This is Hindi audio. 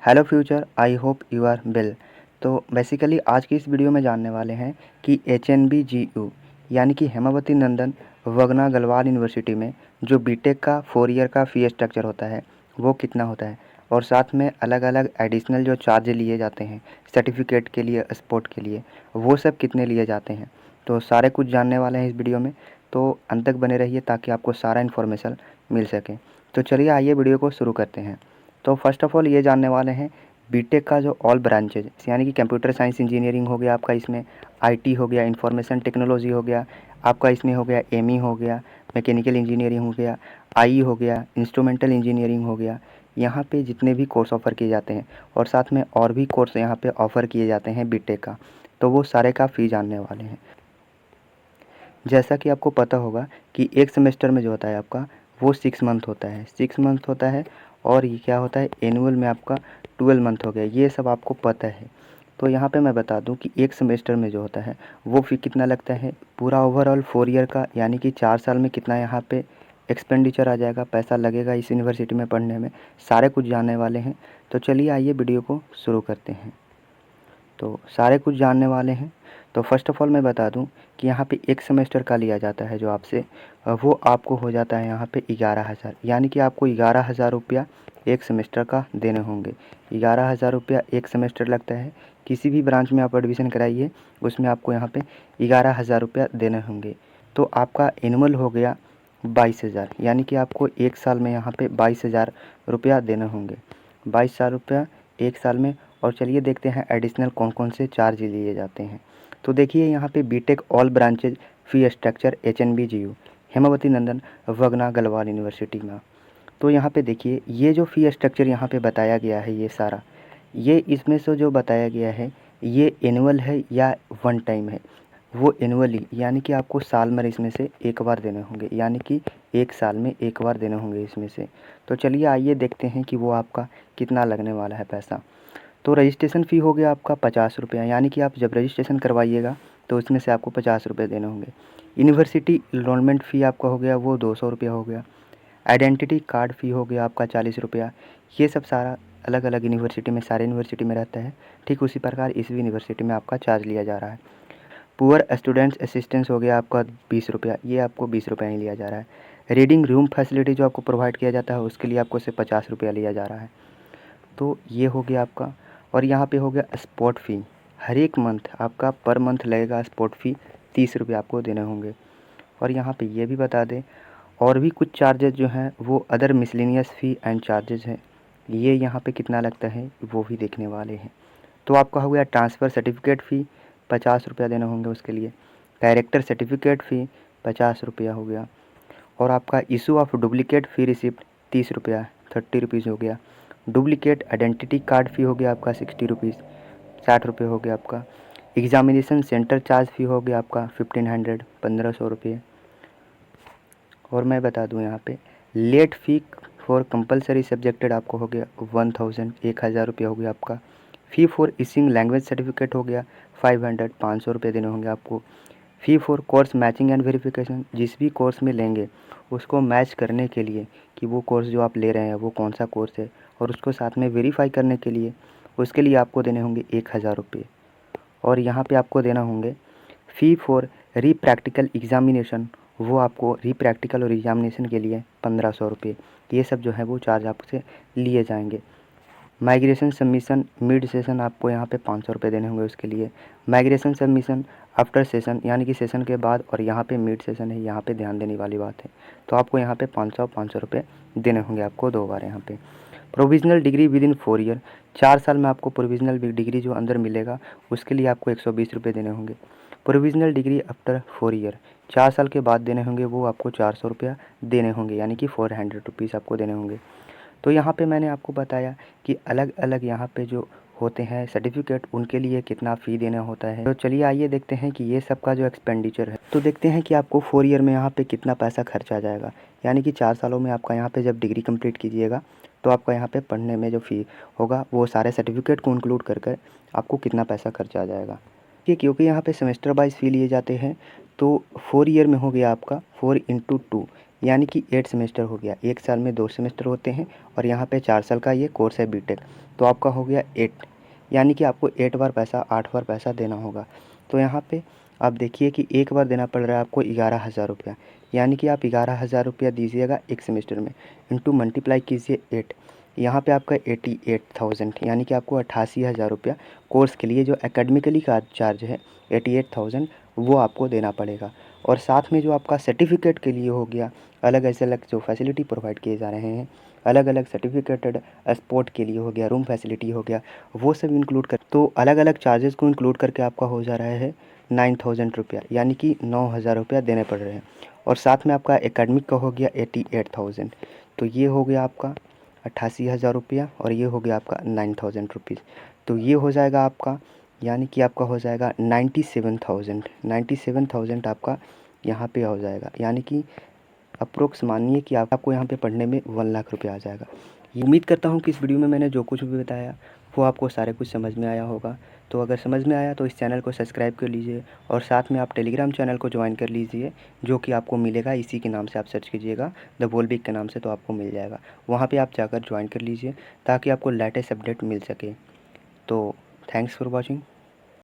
Hello future, I hope you are well. तो बेसिकली आज की इस वीडियो में जानने वाले हैं कि HNBGU यानी कि हेमावती नंदन वगना गलवाल यूनिवर्सिटी में जो बीटेक का 4 ईयर का फ़ी स्ट्रक्चर होता है वो कितना होता है, और साथ में अलग अलग एडिशनल जो चार्ज लिए जाते हैं सर्टिफिकेट के लिए, स्पोर्ट के लिए, वो सब कितने लिए जाते हैं। तो सारे कुछ जानने वाले हैं इस वीडियो में, तो अंत तक बने रहिए ताकि आपको सारा इन्फॉर्मेशन मिल सके। तो चलिए आइए वीडियो को शुरू करते हैं। तो फर्स्ट ऑफ़ ऑल ये जानने वाले हैं बीटेक का जो ऑल ब्रांचेज यानी कि कंप्यूटर साइंस इंजीनियरिंग हो गया आपका, इसमें आईटी हो गया, इंफॉर्मेशन टेक्नोलॉजी हो गया आपका, इसमें हो गया एमई हो गया, मैकेनिकल इंजीनियरिंग हो गया, आई हो गया, इंस्ट्रूमेंटल इंजीनियरिंग हो गया। यहाँ पे जितने भी कोर्स ऑफ़र किए जाते हैं और साथ में और भी कोर्स यहाँ पे ऑफ़र किए जाते हैं बीटेक का, तो वो सारे का फ़ी जानने वाले हैं। जैसा कि आपको पता होगा कि एक सेमेस्टर में जो होता है आपका वो 6 मंथ होता है, 6 मंथ होता है, और ये क्या होता है एनुअल में आपका 12 मंथ हो गया, ये सब आपको पता है। तो यहाँ पे मैं बता दूं कि एक सेमेस्टर में जो होता है वो फ़ी कितना लगता है, पूरा ओवरऑल 4 ईयर का यानी कि 4 साल में कितना यहाँ पे एक्सपेंडिचर आ जाएगा, पैसा लगेगा इस यूनिवर्सिटी में पढ़ने में, सारे कुछ जानने वाले हैं। तो चलिए आइए वीडियो को शुरू करते हैं। तो सारे कुछ जानने वाले हैं। तो फर्स्ट ऑफ़ ऑल मैं बता दूं कि यहाँ पे एक सेमेस्टर का लिया जाता है जो आपसे, वो आपको हो जाता है यहाँ पे 11,000, यानी कि आपको 11,000 रुपया एक सेमेस्टर का देने होंगे। 11,000 रुपया एक सेमेस्टर लगता है। किसी भी ब्रांच में आप एडमिशन कराइए उसमें आपको यहाँ पे 11,000 रुपया देने होंगे। तो आपका एनुअल हो गया 22,000, यानी कि आपको एक साल में यहाँ पे 22,000 रुपया देने होंगे। 22,000 रुपया एक साल में। और चलिए देखते हैं एडिशनल कौन कौन से चार्ज लिए जाते हैं। तो देखिए यहाँ पे B Tech all branches fee structure HNBGU Hemvati Nandan Bahuguna Garhwal university में। तो यहाँ पे देखिए ये जो फ़ी स्ट्रक्चर यहाँ पे बताया गया है, ये सारा, ये इसमें से जो बताया गया है ये एनुअल है या वन टाइम है। वो एनुअली यानी कि आपको साल में इसमें से एक बार देने होंगे, यानी कि एक साल में एक बार देने होंगे इसमें से। तो चलिए आइए देखते हैं कि वो आपका कितना लगने वाला है पैसा। तो रजिस्ट्रेशन फ़ी हो गया आपका 50 रुपया, यानी कि आप जब रजिस्ट्रेशन करवाइएगा तो उसमें से आपको 50 रुपये देने होंगे। यूनिवर्सिटी इनरोलमेंट फ़ी आपका हो गया वो 200 रुपया हो गया। आइडेंटिटी कार्ड फ़ी हो गया आपका 40 रुपया। ये सब सारा अलग अलग यूनिवर्सिटी में, सारे यूनिवर्सिटी में रहता है, ठीक उसी प्रकार इस भी यूनिवर्सिटी में आपका चार्ज लिया जा रहा है। पुअर स्टूडेंट्स असिस्टेंस हो गया आपका 20 रुपया, ये आपको 20 रुपया ही लिया जा रहा है। रीडिंग रूम फैसिलिटी जो आपको प्रोवाइड किया जाता है उसके लिए आपको सिर्फ 50 रुपया लिया जा रहा है। तो ये हो गया आपका। और यहाँ पे हो गया स्पॉट फ़ी, हर एक मंथ आपका पर मंथ लगेगा स्पॉट फ़ी 30 रुपये आपको देने होंगे। और यहाँ पे ये भी बता दें और भी कुछ चार्जेस जो हैं वो other miscellaneous fee and charges हैं, ये यहाँ पे कितना लगता है वो भी देखने वाले हैं। तो आपका हो गया ट्रांसफ़र सर्टिफिकेट फ़ी 50 रुपया देने होंगे उसके लिए। कैरेक्टर सर्टिफिकेट फ़ी 50 रुपया हो गया। और आपका issue of duplicate fee receipt 30 रुपया, 30 रुपीज़ हो गया। डुप्लीकेट आइडेंटिटी कार्ड फ़ी हो गया आपका 60 रुपीज़, 60 रुपये हो गया आपका। एग्ज़ामिनेशन सेंटर चार्ज फ़ी हो गया आपका 1500, 1500 रुपये। और मैं बता दूं यहाँ पे late fee for compulsory subjected आपको हो गया 1000, 1000 रुपये हो गया आपका। Fee for issuing language certificate हो गया 500, 500 रुपये देने होंगे आपको। Fee for course matching and verification, जिस भी कोर्स में लेंगे उसको मैच करने के लिए कि वो कोर्स जो आप ले रहे हैं वो कौन सा कोर्स है, और उसको साथ में वेरीफाई करने के लिए उसके लिए आपको देने होंगे 1000 रुपये। और यहाँ पे आपको देना होंगे फ़ी फॉर री प्रैक्टिकल एग्ज़ामिनेशन, वो आपको री प्रैक्टिकल और एग्ज़ामिनेशन के लिए 1500 रुपये, ये सब जो है वो चार्ज आपसे लिए जाएंगे। माइग्रेशन सबमिशन मिड सेशन आपको यहाँ पे 500 रुपये देने होंगे उसके लिए। माइग्रेशन सबमिशन आफ्टर सेशन यानी कि सेशन के बाद, और यहाँ पे मिड सेशन है, यहाँ पे ध्यान देने वाली बात है। तो आपको यहाँ पे 500 रुपये देने होंगे आपको 2 बार यहाँ पे। Provisional degree with in 4 year, 4 साल में आपको प्रोविज़नल डिग्री जो अंदर मिलेगा उसके लिए आपको 120 रुपये देने होंगे। प्रोविज़नल डिग्री आफ्टर 4 ईयर, 4 साल के बाद देने होंगे, वो आपको 400 रुपया देने होंगे, यानी कि 400 रुपीज़ आपको देने होंगे। तो यहाँ पे मैंने आपको बताया कि अलग अलग यहाँ पे जो होते हैं सर्टिफिकेट उनके लिए कितना फ़ी देना होता है। तो चलिए आइए देखते हैं कि ये सब का जो एक्सपेंडिचर है, तो देखते हैं कि आपको 4 ईयर में यहाँ पे कितना पैसा खर्च आ जाएगा। यानी कि 4 सालों में आपका यहाँ पे जब डिग्री कंप्लीट कीजिएगा तो आपका यहाँ पे पढ़ने में जो फ़ी होगा वो सारे सर्टिफिकेट को इंक्लूड कर कर आपको कितना पैसा खर्च आ जाएगा। कि क्योंकि यहाँ पे सेमेस्टर वाइज फ़ी लिए जाते हैं, तो 4 ईयर में हो गया आपका 4 × 2, यानी कि 8 सेमेस्टर हो गया। 1 साल में 2 सेमेस्टर होते हैं और यहाँ पे 4 साल का ये कोर्स है बीटेक। तो आपका हो गया 8, यानी कि आपको 8 बार पैसा 8 बार पैसा देना होगा। तो यहाँ पे आप देखिए कि एक बार देना पड़ रहा है आपको 11,000 रुपया, यानी कि आप 11,000 रुपया दीजिएगा एक सेमेस्टर में, इंटू मल्टीप्लाई कीजिए 8, यहाँ पे आपका 88,000, यानी कि आपको 88,000 रुपया कोर्स के लिए जो एकेडमिकली का चार्ज है 88,000 वो आपको देना पड़ेगा। और साथ में जो आपका सर्टिफिकेट के लिए हो गया, अलग ऐसे अलग जो फैसिलिटी प्रोवाइड किए जा रहे हैं, अलग अलग सर्टिफिकेटेड स्पोर्ट के लिए हो गया, रूम फैसिलिटी हो गया, वो सब इंक्लूड कर, तो अलग अलग चार्जेस को इंक्लूड करके आपका हो जा रहा है 9,000 रुपया, यानी कि 9,000 रुपया देने पड़ रहे हैं। और साथ में आपका एकेडमिक का हो गया 88,000, तो ये हो गया आपका 88,000 रुपया और ये हो गया आपका 9,000 रुपीज़। तो ये हो जाएगा आपका, यानी कि आपका हो जाएगा 97,000 आपका यहाँ पे हो जाएगा, यानी कि अप्रोक्स मानिए कि आपको यहाँ पे पढ़ने में 1 लाख रुपया आ जाएगा। उम्मीद करता हूँ कि इस वीडियो में मैंने जो कुछ भी बताया वो आपको सारे कुछ समझ में आया होगा। तो अगर समझ में आया तो इस चैनल को सब्सक्राइब कर लीजिए और साथ में आप टेलीग्राम चैनल को ज्वाइन कर लीजिए, जो कि आपको मिलेगा इसी के नाम से, आप सर्च कीजिएगा द बोलबिग के नाम से तो आपको मिल जाएगा। वहाँ पे आप जाकर ज्वाइन कर लीजिए ताकि आपको लेटेस्ट अपडेट मिल सके। तो थैंक्स फॉर वॉचिंग।